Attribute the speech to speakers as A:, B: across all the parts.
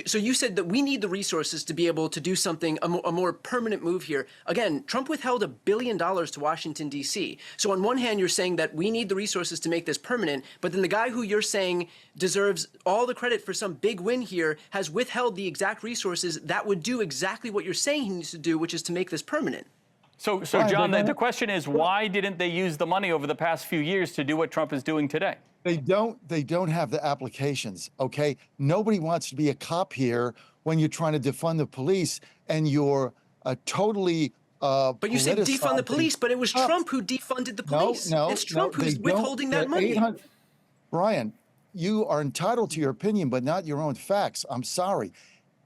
A: So you said that we need the resources to be able to do something, a more permanent move here. Again, Trump withheld $1 billion to Washington, D.C. So on one hand, you're saying that we need the resources to make this permanent, but then the guy who you're saying deserves all the credit for some big win here has withheld the exact resources that would do exactly what you're saying he needs to do, which is to make this permanent.
B: So John, the question is, why didn't they use the money over the past few years to do what Trump is doing today?
C: They don't have the applications, okay? Nobody wants to be a cop here when you're trying to defund the police and you're totally
A: But you said defund the police, but it was Trump who defunded the police. It's Trump who's withholding that money.
C: Brian, you are entitled to your opinion, but not your own facts. I'm sorry.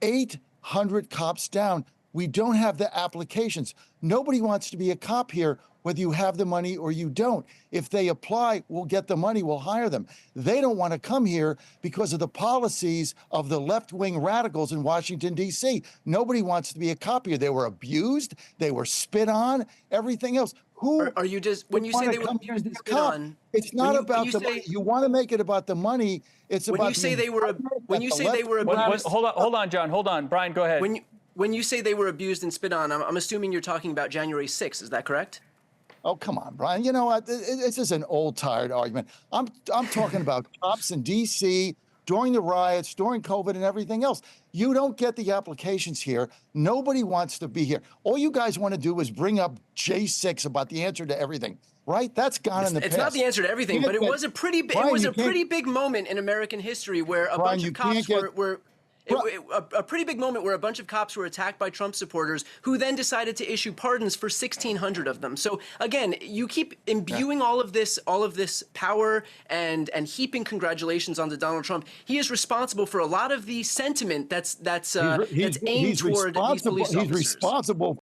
C: 800 cops down. We don't have the applications. Nobody wants to be a cop here, whether you have the money or you don't. If they apply, we'll get the money, we'll hire them. They don't want to come here because of the policies of the left-wing radicals in Washington, D.C. Nobody wants to be a cop here. They were abused, they were spit on, everything else. Who
A: are you just, when you say they were abused and spit on,
C: it's not about the money. You want to make it about the money. It's about
A: when you say they were abused.
B: Hold on, John. Hold on. Brian, go ahead.
A: When you say they were abused and spit on, I'm assuming you're talking about January 6th. Is that correct?
C: Oh, come on, Brian. You know what? This is an old, tired argument. I'm talking about cops in D.C. during the riots, during COVID and everything else. You don't get the applications here. Nobody wants to be here. All you guys want to do is bring up J6 about the answer to everything, right? That's gone in the past.
A: It's not the answer to everything, but it was a pretty big moment in American history where a bunch of cops were a pretty big moment where a bunch of cops were attacked by Trump supporters who then decided to issue pardons for 1,600 of them. So again, you keep imbuing all of this power and heaping congratulations onto Donald Trump. He is responsible for a lot of the sentiment that's aimed toward these police officers.
C: He's responsible